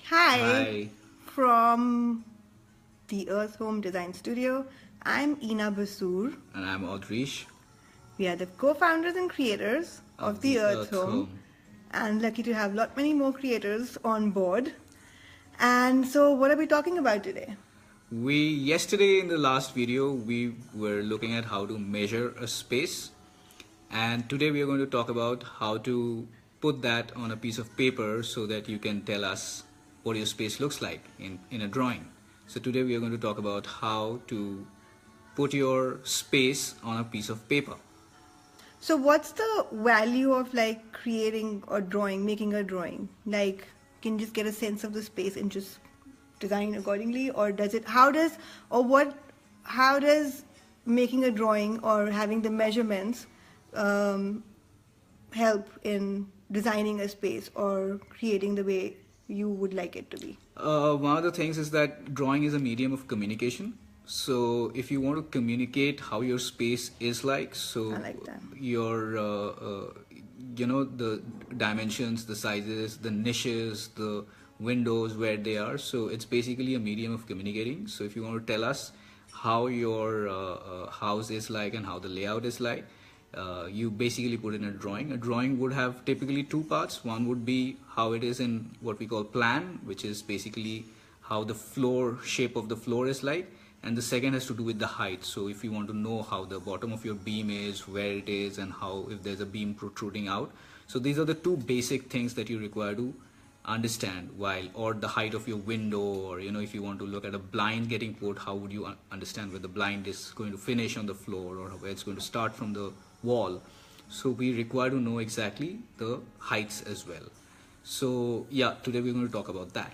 Hi, Hi, from the Earth Home Design Studio. I'm Ina Basoor. and I'm Audrish We are the co-founders and creators of of the the Earth Earth Home, Home. and lucky to have lot many more creators on board. And so, what are we talking about today? Yesterday in the last video, we were looking at how to measure a space, and today we are going to talk about how to put that on a piece of paper so that you can tell us what your space looks like in a drawing. So today we are going to talk about how to put your space on a piece of paper. So, what's the value of like creating or drawing, making a drawing? Like, can you just get a sense of the space and just design accordingly, or does it? How does or what? How does making a drawing or having the measurements um, help in designing a space or creating the way you would like it to be? One of the things is that drawing is a medium of communication. So if you want to communicate how your space is like, I so like that. your the dimensions, the sizes, the niches, the windows where they are. So it's basically a medium of communicating. So if you want to tell us how your house is like and how the layout is like, you basically put in a drawing. A drawing would have typically two parts. One would be how it is in what we call plan, which is basically how the floor shape of the floor is like, and the second has to do with the height. So if you want to know how the bottom of your beam is, where it is, and how if there's a beam protruding out. So these are the two basic things that you require to understand, while or the height of your window, or if you want to look at a blind getting put, how would you understand where the blind is going to finish on the floor or where it's going to start from the wall. So we require to know exactly the heights as well. So yeah, today we're going to talk about that.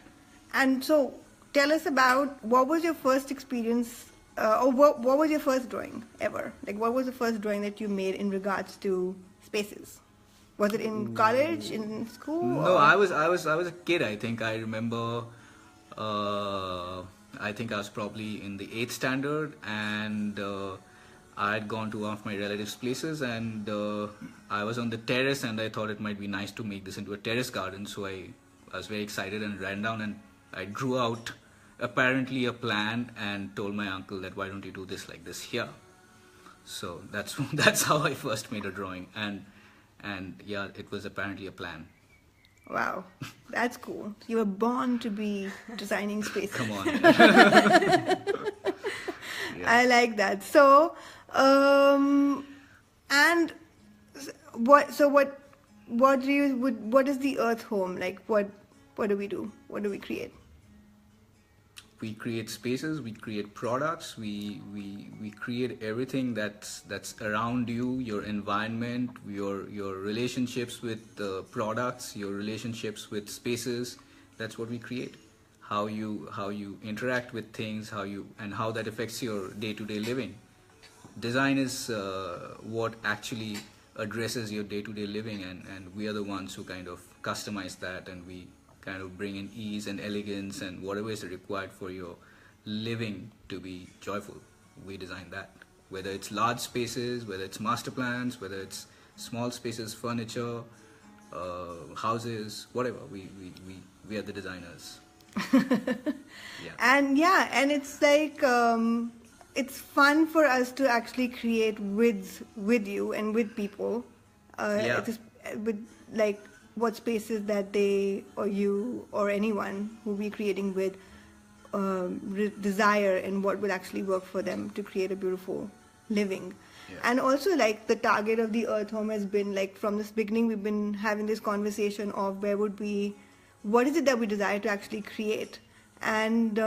And so, tell us about what was your first experience, or what was your first drawing ever? Like, what was the first drawing that you made in regards to spaces? Was it in college, in school, No, or? I was a kid. I think I remember. Uh, I think I was probably in the eighth standard, and I had gone to one of my relatives' places, and I was on the terrace, and I thought it might be nice to make this into a terrace garden. So I was very excited and ran down and I drew out apparently a plan and told my uncle that why don't you do this like this here. So that's that's how I first made a drawing, and yeah, it was apparently a plan. Wow, that's cool. You were born to be designing spaces. Come on, yeah. Yeah. I like that. So, and what? So what do you? What is the Earth Home like? What do we do? What do we create? We create spaces, we create products, we create everything that's around you, your environment, your relationships with products, your relationships with spaces. That's what we create. How you interact with things, how that affects your day-to-day living. Design is what actually addresses your day-to-day living, and we are the ones who kind of customize that, and we kind of bring in ease and elegance and whatever is required for your living to be joyful. We design that, whether it's large spaces, whether it's master plans, whether it's small spaces, furniture, houses, whatever. We are the designers. Yeah. And yeah, and it's like it's fun for us to actually create with you and with people. Yeah. It's just, with like what spaces that they or you or anyone who we creating with desire and what will actually work for them to create a beautiful living. Yeah. And also like the target of the Earth Home has been like from this beginning we've been having this conversation of where would we, what is it that we desire to actually create, and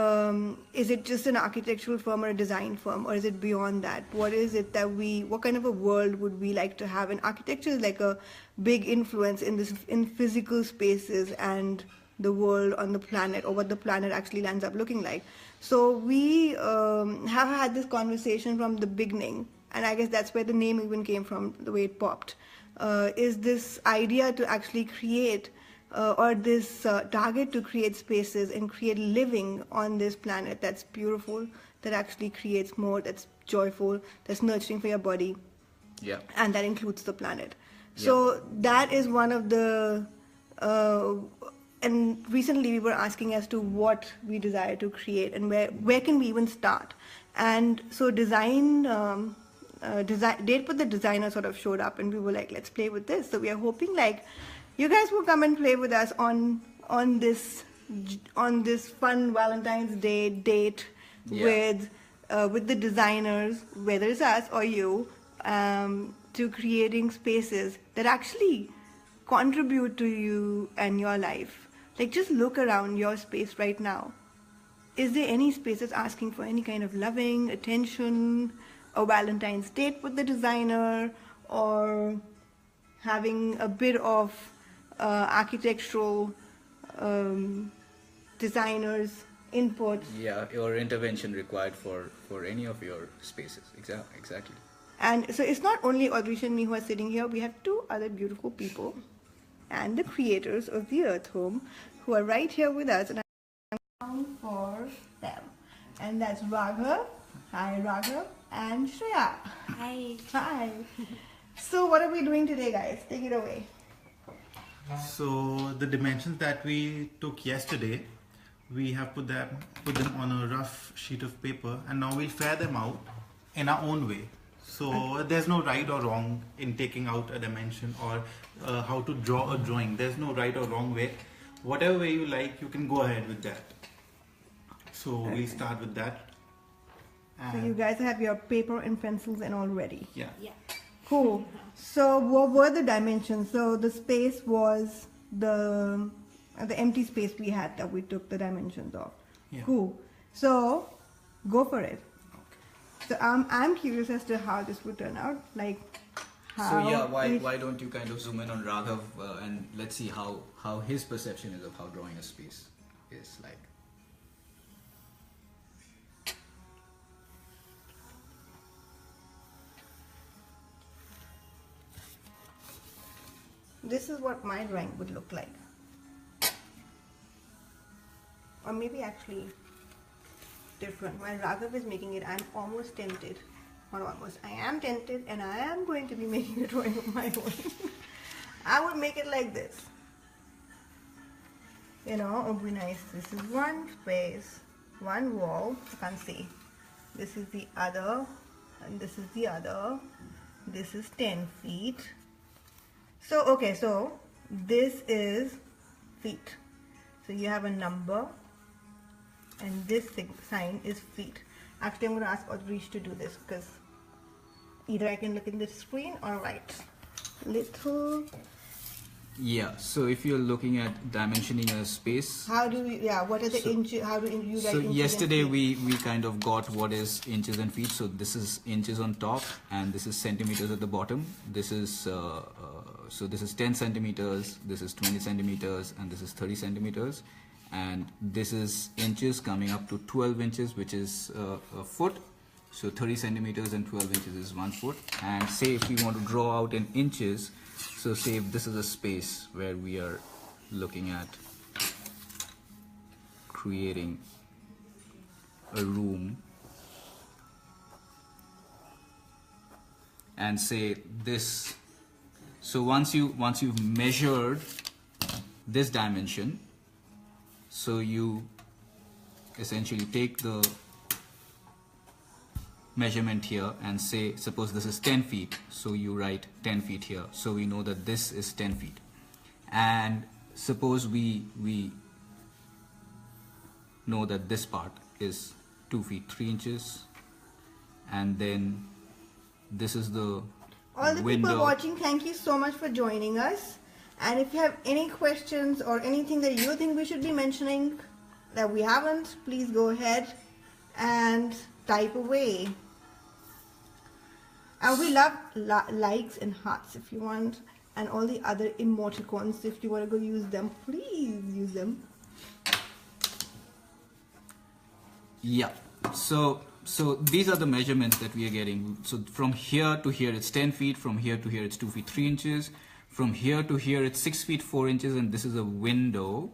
is it just an architectural firm or a design firm, or is it beyond that? What is it that what kind of a world would we like to have? And architecture is like a big influence in physical spaces and the world on the planet, or what the planet actually ends up looking like. So we have had this conversation from the beginning, and I guess that's where the name even came from, the way it popped. Is this idea to actually create or this target to create spaces and create living on this planet that's beautiful, that actually creates more, that's joyful, that's nurturing for your body, Yeah. and that includes the planet. Yeah. So that is one of the uh, and recently we were asking as to what we desire to create and where can we even start. And so Date with the designer sort of showed up, and we were like, let's play with this. So we are hoping like you guys will come and play with us on this fun Valentine's Day date with the designers, whether it's us or you, to creating spaces that actually contribute to you and your life. Like, just look around your space right now. Is there any space that's asking for any kind of loving attention, a Valentine's date with the designer, or having a bit of architectural designers input? Yeah, or intervention required for any of your spaces. Exactly. And so it's not only Audrish and me who are sitting here. We have two other beautiful people and the creators of the Earth Home who are right here with us, and I'm down for them. And that's Raghav. Hi, Raghav. And Shreya. Hi. Hi. So what are we doing today, guys? Take it away. So the dimensions that we took yesterday, we have put them on a rough sheet of paper, and now we'll fare them out in our own way. So there's no right or wrong in taking out a dimension or how to draw a drawing. There's no right or wrong way. Whatever way you like, you can go ahead with that. So we'll start with that. So you guys have your paper and pencils and all ready. Yeah. Yeah. Cool. So what were the dimensions? So the space was the empty space we had that we took the dimensions of. Yeah. Cool. So go for it. Okay. So I'm curious as to how this would turn out. Like how. So yeah, why don't you kind of zoom in on Raghav and let's see how his perception is of how drawing a space is like. This is what my drawing would look like. Or maybe actually different. While Raghav is making it, I'm almost tempted. Not almost. I am tempted, and I am going to be making a drawing of my own. I would make it like this. You know, it would be nice. This is one space, one wall. You can't see. This is the other, and this is the other. This is 10 feet. So, okay, so this is feet. So you have a number, and this sign is feet. Actually, I'm going to ask Audrish to do this because either I can look in the screen or write. Little. Yeah, so if you're looking at dimensioning a space. How do we, yeah, what are the inches, how do you write So inches yesterday and feet? we kind of got what is inches and feet. So this is inches on top and this is centimeters at the bottom. This is, so this is 10 centimeters, this is 20 centimeters, and this is 30 centimeters. And this is inches coming up to 12 inches, which is a foot. So 30 centimeters and 12 inches is 1 foot. And say if we want to draw out in inches, so say if this is a space where we are looking at creating a room, and say this, so once you've measured this dimension, so you essentially take the measurement here and say, suppose this is 10 feet, so you write 10 feet here, so we know that this is 10 feet. And suppose we know that this part is 2 feet 3 inches, and then this is the All the window. people watching, thank you so much for joining us. And if you have any questions or anything that you think we should be mentioning that we haven't, please go ahead and type away. And we love likes and hearts if you want, and all the other emoticons. If you want to go use them, please use them. Yeah, so these are the measurements that we are getting. So from here to here it's 10 feet, from here to here it's 2 feet 3 inches, from here to here it's 6 feet 4 inches, and this is a window.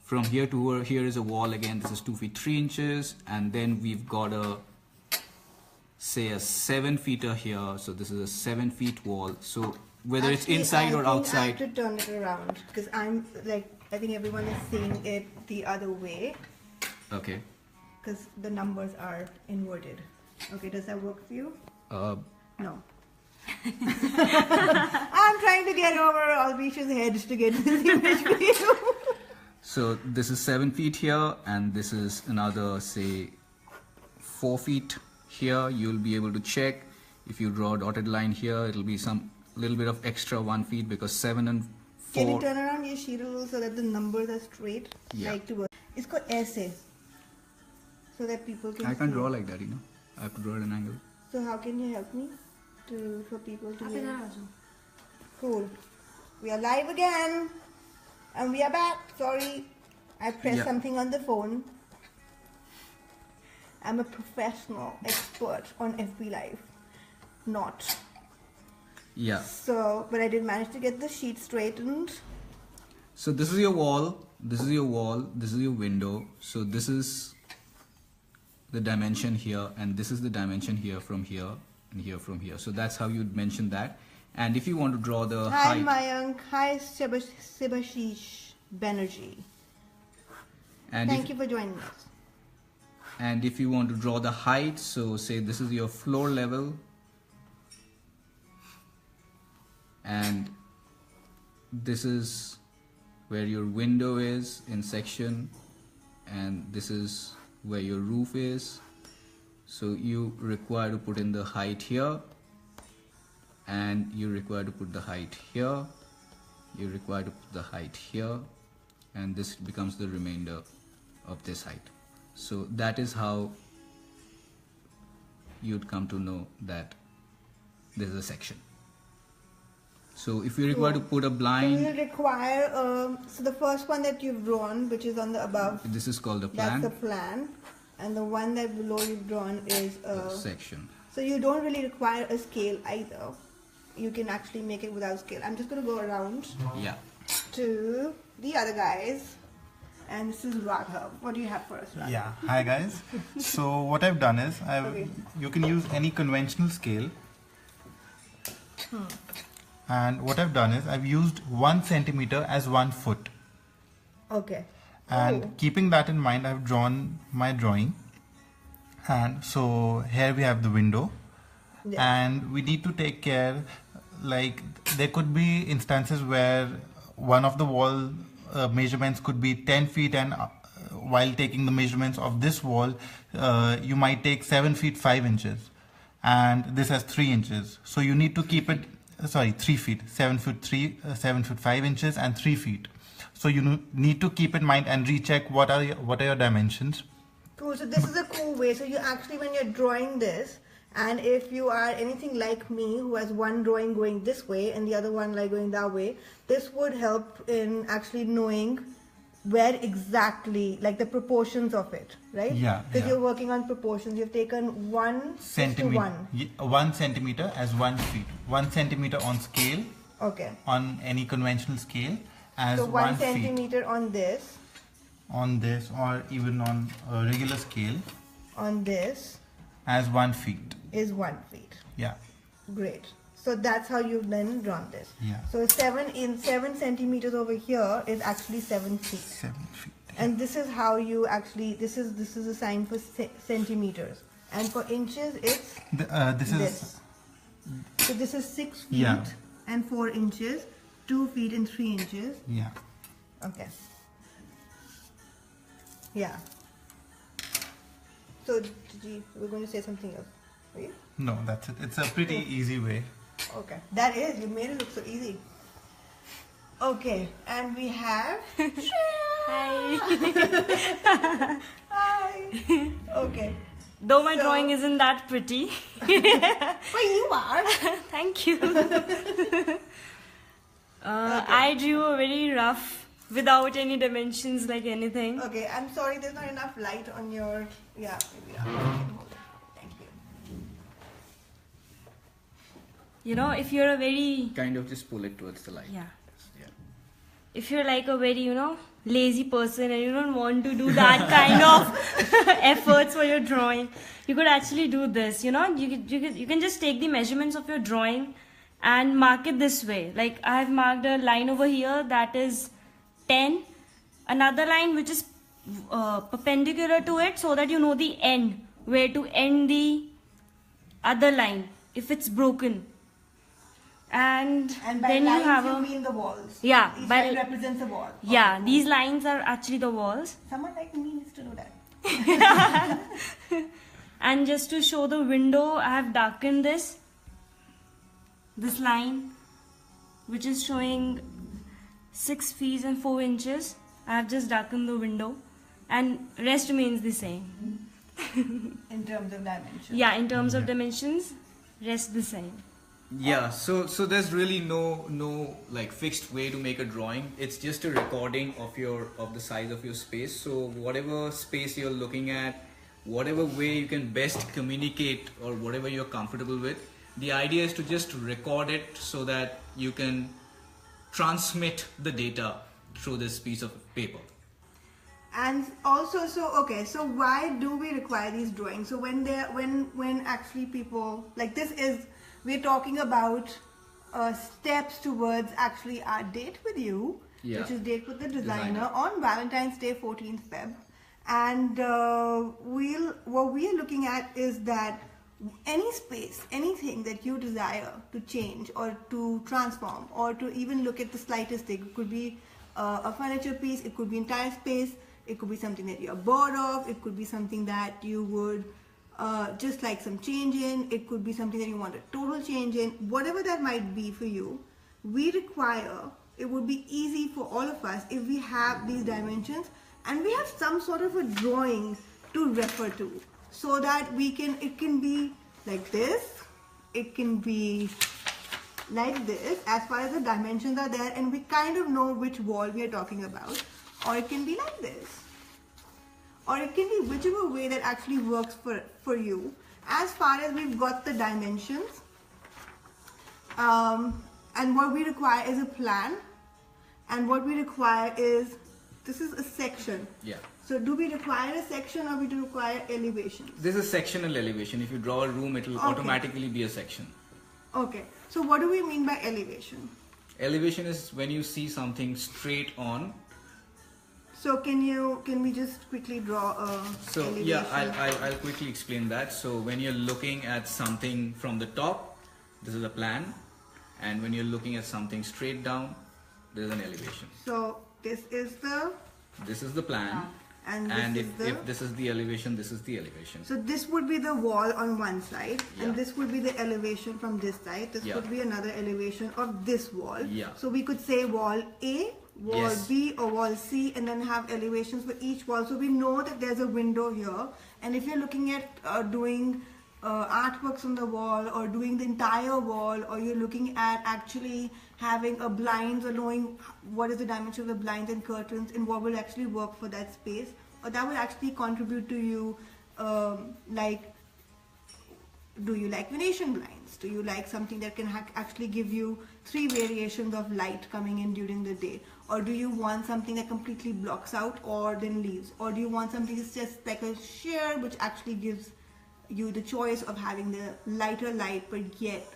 From here to here is a wall again, this is 2 feet 3 inches, and then we've got a, say a 7 feeter here, so this is a 7 feet wall. So whether Actually, it's inside or I outside. have to turn it around because I'm like I think everyone is seeing it the other way Okay. because the numbers are inverted. Okay, does that work for you? No. I'm trying to get over Alvish's head to get this image for you. So this is 7 feet here, and this is another, say, 4 feet here. You'll be able to check. If you draw a dotted line here, it'll be some little bit of extra 1 feet, because 7 and 4. Can you turn around your sheet a little so that the numbers are straight? Yeah. Like to work. It's called essay. So that people can I can't see. draw like that, I have to draw at an angle. So how can you help me for people to आप hear? इधर आ जाओ. Cool. We are live again. And we are back. Sorry. I pressed Yeah. something on the phone. I'm a professional expert on FB Live. Not. Yeah. So, but I did manage to get the sheet straightened. So this is your wall, this is your wall, this is your window. So this is the dimension here, and this is the dimension here from here, and here from here. So that's how you'd mention that. And if you want to draw the Hi height, Mayank. Hi Sibashish Banerjee. and Thank you for joining us. and if you want to draw the height, so say this is your floor level, and this is where your window is in section, and this is where your roof is. So you require to put in the height here, and you require to put the height here, you require to put the height here, and this becomes the remainder of this height. So that is how you'd come to know that this is a section. So if you require to put a So blind, we'll require, so the first one that you've drawn, which is on the above, this is called a that's plan, the plan. And the one that below you've drawn is section. so you don't really require a scale either. You can actually make it without scale. I'm just going to go around Yeah. to the other guys. And this is Raghav. What do you have for us, Raghav? Yeah, hi guys. So what I've done is you can use any conventional scale. And what I've done is I've used 1 centimeter as 1 foot. Okay. And Oh. keeping that in mind, I've drawn my drawing. And so here we have the window. Yeah. And we need to take care, like there could be instances where one of the wall measurements could be 10 feet, and while taking the measurements of this wall, you might take 7 feet 5 inches, and this has 3 inches. So you need to keep it, 3 feet, 7 foot 5 inches and 3 feet. So you need to keep in mind and recheck what are your dimensions. Cool. So this is a cool way. So you actually, when you're drawing this, and if you are anything like me who has one drawing going this way and the other one like going that way, this would help in actually knowing where exactly, like the proportions of it, right? Yeah, Because yeah. you're working on proportions. You've taken 1 Centimeter, to 1. 1 centimeter as 1 feet. 1 centimeter on scale, Okay. on any conventional scale, as So 1 1 feet. centimeter on this, On this, or even on a regular scale, on this as 1 feet. is 1 feet. Yeah. Great. So that's how you've then drawn this. Yeah. So 7 centimeters over here is actually 7 feet. 7 feet. And this is how you actually, this is a sign for centimeters. And for inches, it's This is this. So this is 6 feet Yeah. and 4 inches, 2 feet and 3 inches. yeah. Okay. Yeah. So Gigi, we're going to say something else. Are you? No, that's it. It's a pretty easy way. Okay. That is, you made it look so easy. Okay, and we have Hi. Hi. Okay. Though my So- drawing isn't that pretty. Well, you are. Thank you. I drew a very rough, without any dimensions like anything. Okay, I'm sorry, there's not enough light on your. Yeah, maybe not. You can hold it. Thank you. You know, if you're a very, Kind of just pull it towards the light. yeah. Yeah. If you're like a very, lazy person and you don't want to do that kind of efforts for your drawing, you could actually do this. You can just take the measurements of your drawing and mark it this way. Like I have marked a line over here that is 10, another line which is perpendicular to it, so that you know the end, where to end the other line if it's broken. And And by then lines you have you a mean the walls. Yeah, Each by- line represents a wall. yeah, Okay. these lines are actually the walls. Someone like me needs to know that. And just to show the window, I have darkened this line, which is showing 6 feet and 4 inches. I have just darkened the window, and rest remains the same. In terms of dimension. Yeah, in terms of dimensions, rest the same. Yeah, so there's really no like fixed way to make a drawing. It's just a recording of the size of your space. So whatever space you're looking at, whatever way you can best communicate or whatever you're comfortable with, the idea is to just record it so that you can transmit the data through this piece of paper. And also, so why do we require these drawings? So when actually people, like this is, we're talking about steps towards actually our date with you, Yeah. which is date with the designer Designer. on Valentine's Day, 14th Feb. And what we are looking at is that any space, anything that you desire to change or to transform or to even look at the slightest thing, it could be a furniture piece, it could be entire space, it could be something that you're bored of, it could be something that you would just like some change in, it could be something that you want a total change in, whatever that might be for you. We require, it would be easy for all of us if we have these dimensions and we have some sort of a drawing to refer to, so that it can be like this, it can be like this as far as the dimensions are there, and we kind of know which wall we are talking about, or it can be like this, or it can be whichever way that actually works for you. As far as we've got the dimensions, and what we require is a plan, and what we require is, this is a section. Yeah. So do we require a section or we do require elevations? This is sectional elevation. If you draw a room, it will Okay. automatically be a section. Okay, so what do we mean by elevation? Elevation is when you see something straight on. So can we just quickly draw a So elevation? yeah, I'll quickly explain that. So when you're looking at something from the top, this is a plan, and when you're looking at something straight down, there's an elevation. So this is the plan, and and this is if this is the elevation, this is the elevation. so this would be the wall on one side, Yeah. and this would be the elevation from this side. This Yeah. would be another elevation of this wall. Yeah. So we could say wall A, wall Yes. B, or wall C, and then have elevations for each wall. So we know that there's a window here, and if you're looking at doing artworks on the wall or doing the entire wall, or you're looking at actually having a blinds or knowing what is the dimension of the blinds and curtains and what will actually work for that space, or that will actually contribute to you, like, do you like Venetian blinds? Do you like something that can actually give you 3 variations of light coming in during the day? Or do you want something that completely blocks out or then leaves? Or do you want something that's just like a sheer, which actually gives you the choice of having the lighter light but yet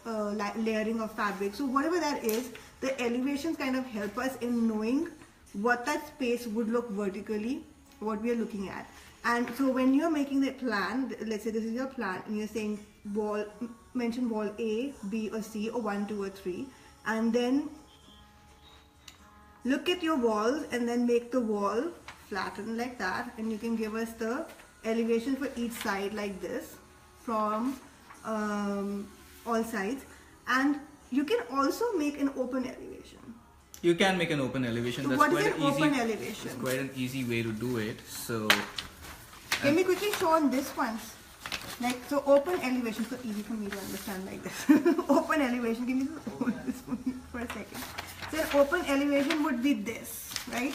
layering of fabric? So whatever that is, the elevations kind of help us in knowing what that space would look vertically, what we are looking at. And so when you're making the plan, let's say this is your plan, and you're saying mention wall A, B, or C, or 1, 2, or 3, and then look at your walls and then make the wall flatten like that, and you can give us the elevation for each side like this from all sides. And you can also make an open elevation. You can make an open elevation. So That's what is quite an an easy. open elevation? It's quite an easy way to do it. So Can we quickly show on this one? Like, so open elevation, so easy for me to understand like this. Open elevation, can you just hold this for a second? So an open elevation would be this, right?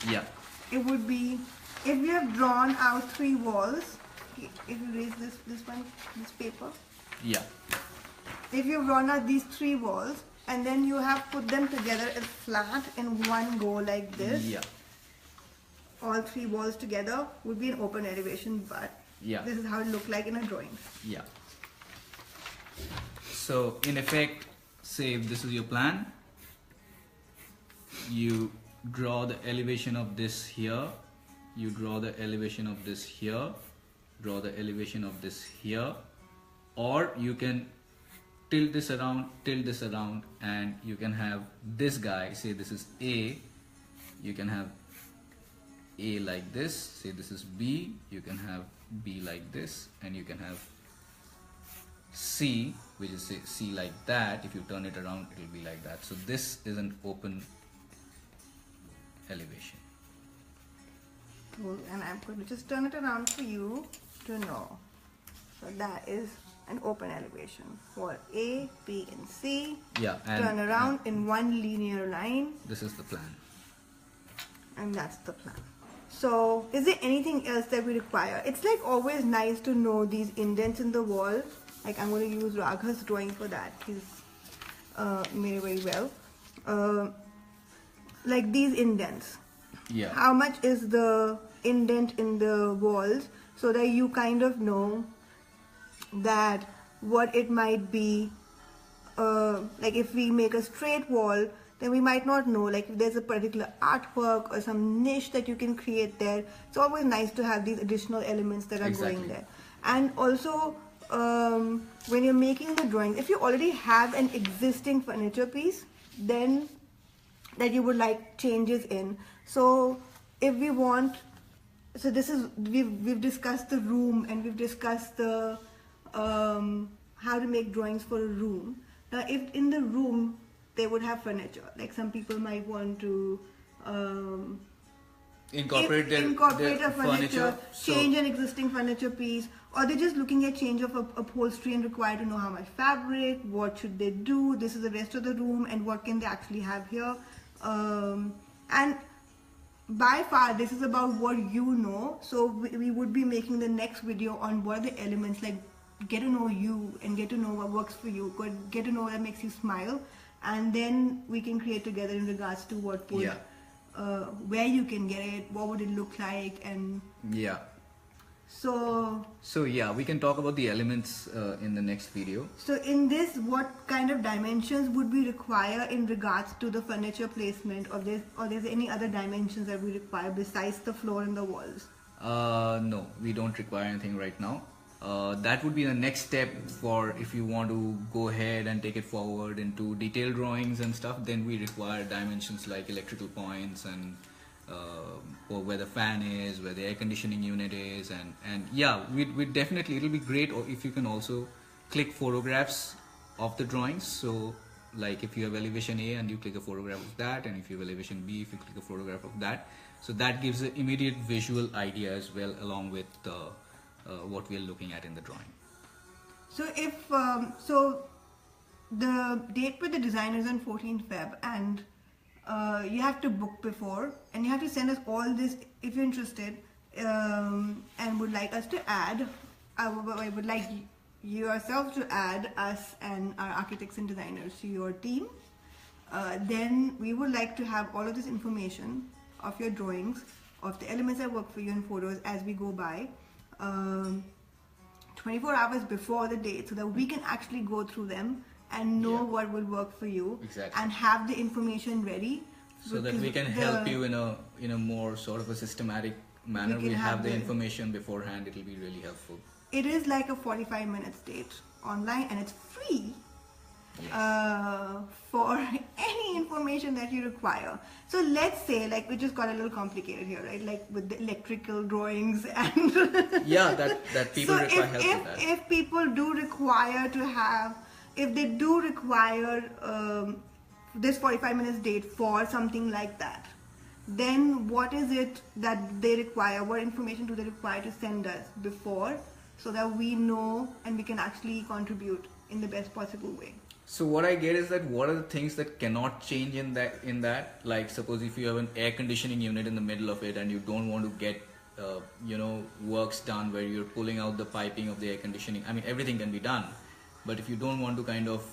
yeah, It would be, if we have drawn out 3 walls, if you raise this paper, yeah, if you've drawn out these 3 walls and then you have put them together as flat in one go like this, yeah. all 3 walls together would be an open elevation, but Yeah. this is how it looked like in a drawing. Yeah. So in effect, say if this is your plan, you draw the elevation of this here, you draw the elevation of this here, draw the elevation of this here, or you can tilt this around, and you can have this guy, say this is A, you can have A like this, say this is B, you can have B like this, and you can have C, which is say C like that. If you turn it around, it will be like that. So this is an open elevation. Cool. And I'm going to just turn it around for you to know. So that is an open elevation for A, B, and C. Yeah, and turn around in one linear line. this is the plan. And that's the plan. So is there anything else that we require? It's like always nice to know these indents in the wall. Like I'm going to use Raghav's drawing for that. He's made it very well. Like these indents. Yeah. How much is the indent in the walls, so that you kind of know that what it might be. Like if we make a straight wall, then we might not know, like if there's a particular artwork or some niche that you can create there. It's always nice to have these additional elements that are Exactly. going there. And also when you're making the drawings, if you already have an existing furniture piece, then that you would like changes in. So if we want, so this is, we've discussed the room, and we've discussed the how to make drawings for a room. Now if in the room they would have furniture, like some people might want to Incorporate incorporate their a furniture, So- change an existing furniture piece, or they're just looking at change of upholstery and required to know how much fabric, what should they do, this is the rest of the room, and what can they actually have here. And by far this is about what you know, so we would be making the next video on what are the elements, like get to know you and get to know what works for you, get to know what makes you smile, and then we can create together in regards to what would where you can get it, what would it look like, and Yeah. so So yeah, we can talk about the elements in the next video. so in this, what kind of dimensions would we require in regards to the furniture placement, or there's any other dimensions that we require besides the floor and the walls? No, we don't require anything right now. That would be the next step for if you want to go ahead and take it forward into detailed drawings and stuff. Then we require dimensions like electrical points and or where the fan is, where the air conditioning unit is, and yeah, we definitely, it'll be great if you can also click photographs of the drawings. So like if you have elevation A and you click a photograph of that, and if you have elevation B, if you click a photograph of that, so that gives an immediate visual idea as well, along with what we are looking at in the drawing. So if so the date with the designer is on 14th Feb, and you have to book before, and you have to send us all this if you're interested, and would like us to add, I would like yourself to add us and our architects and designers to your team. Then we would like to have all of this information of your drawings, of the elements that work for you, and photos as we go by 24 hours before the date, so that we can actually go through them and know what will work for you. Exactly. And have the information ready, So that because we can help you in a more sort of a systematic manner. We We can have have the the- information beforehand. It will be really helpful. it is like a 45 minutes date online, and it's free for any information that you require. So let's say, like, we just got a little complicated here, right? Like with the electrical drawings and Yeah, that people so require help with that. if people do require to have, if they do require this 45 minutes date for something like that, then what is it that they require? What information do they require to send us before, so that we know and we can actually contribute in the best possible way? So what I get is that what are the things that cannot change in that? Like suppose if you have an air conditioning unit in the middle of it and you don't want to get works done where you're pulling out the piping of the air conditioning. I mean, everything can be done, but if you don't want to kind of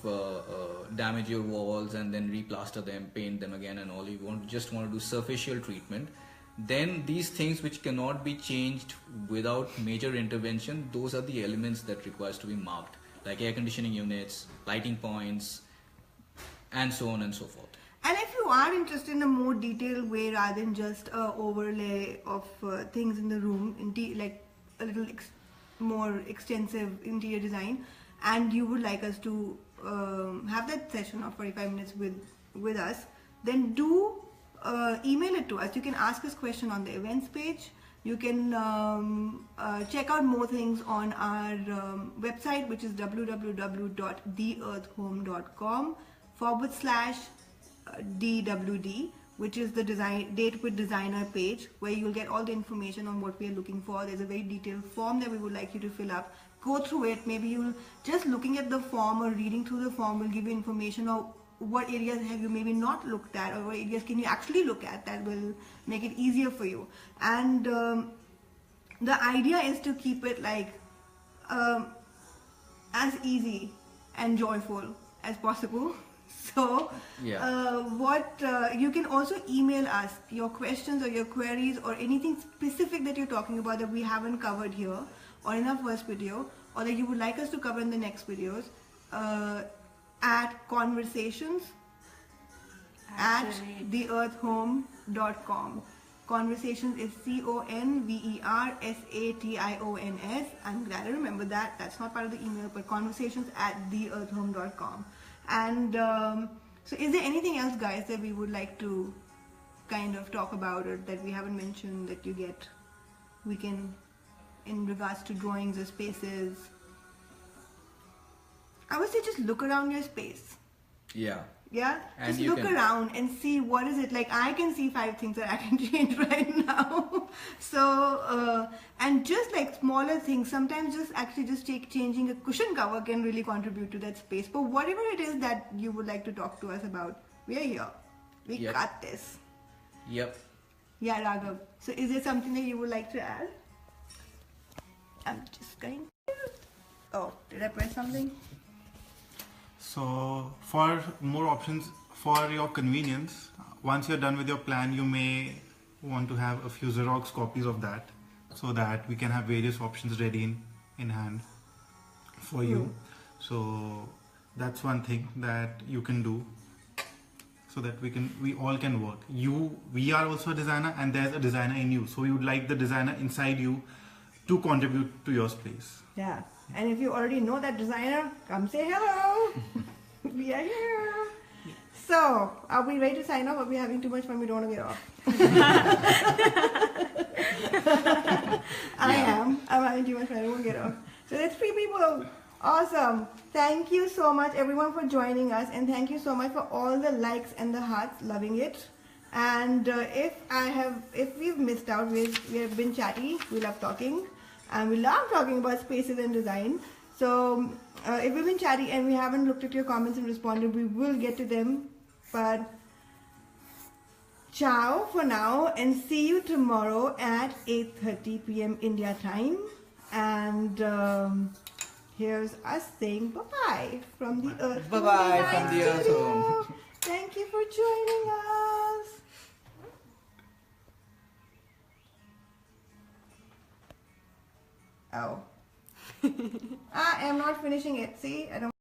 damage your walls and then replaster them, paint them again and all, you just want to do superficial treatment, then these things which cannot be changed without major intervention, those are the elements that requires to be marked, like air conditioning units, lighting points, and so on and so forth. And if you are interested in a more detailed way rather than just a overlay of things in the room, like a little more extensive interior design, and you would like us to have that session of 45 minutes with us, then do email it to us. You can ask us question on the events page. You can check out more things on our website, which is www.theearthhome.com/DWD, which is the Date with Designer page, where you'll get all the information on what we are looking for. There's a very detailed form that we would like you to fill up. Go through it. Maybe you'll just looking at the form or reading through the form will give you information of what areas have you maybe not looked at, or what areas can you actually look at that will make it easier for you. And the idea is to keep it like as easy and joyful as possible. So you can also email us your questions or your queries or anything specific that you're talking about that we haven't covered here or in our first video, or that you would like us to cover in the next videos, at conversations@theearthhome.com. Conversations is CONVERSATIONS. I'm glad I remember that. That's not part of the email, but conversations@theearthhome.com. And so is there anything else, guys, that we would like to kind of talk about, or that we haven't mentioned that we can, in regards to drawings or spaces? I would say just look around your space. Yeah. Yeah? And just you look can- around and see what is it. Like, I can see 5 things that I can change right now. So, and just like smaller things, sometimes just changing a cushion cover can really contribute to that space. But whatever it is that you would like to talk to us about, we are here. We Yep. got this. Yep. Yeah, Raghav. So is there something that you would like to add? I'm just going to... Oh, did I press something? So for more options, for your convenience, once you're done with your plan, you may want to have a few Xerox copies of that, so that we can have various options ready in hand for you. So that's one thing that you can do, so that we all can work. We are also a designer, and there's a designer in you. So we would like the designer inside you to contribute to your space. Yeah. And if you already know that designer, come say hello. We are here. So, are we ready to sign off? Are we having too much fun? We don't want to get off. I am. I'm having too much fun. I don't want to get off. So that's 3 people. Awesome. Thank you so much, everyone, for joining us. And thank you so much for all the likes and the hearts. Loving it. And if we've missed out, we have been chatty. We love talking. And we love talking about spaces and design. So if we've been chatty and we haven't looked at your comments and responded, we will get to them. But ciao for now, and see you tomorrow at 8:30 p.m. India time. And here's us saying bye-bye from the Earth. Bye-bye Home from the Design Earth Studio. Home. Thank you for joining us. Oh. I am not finishing it. See? I don't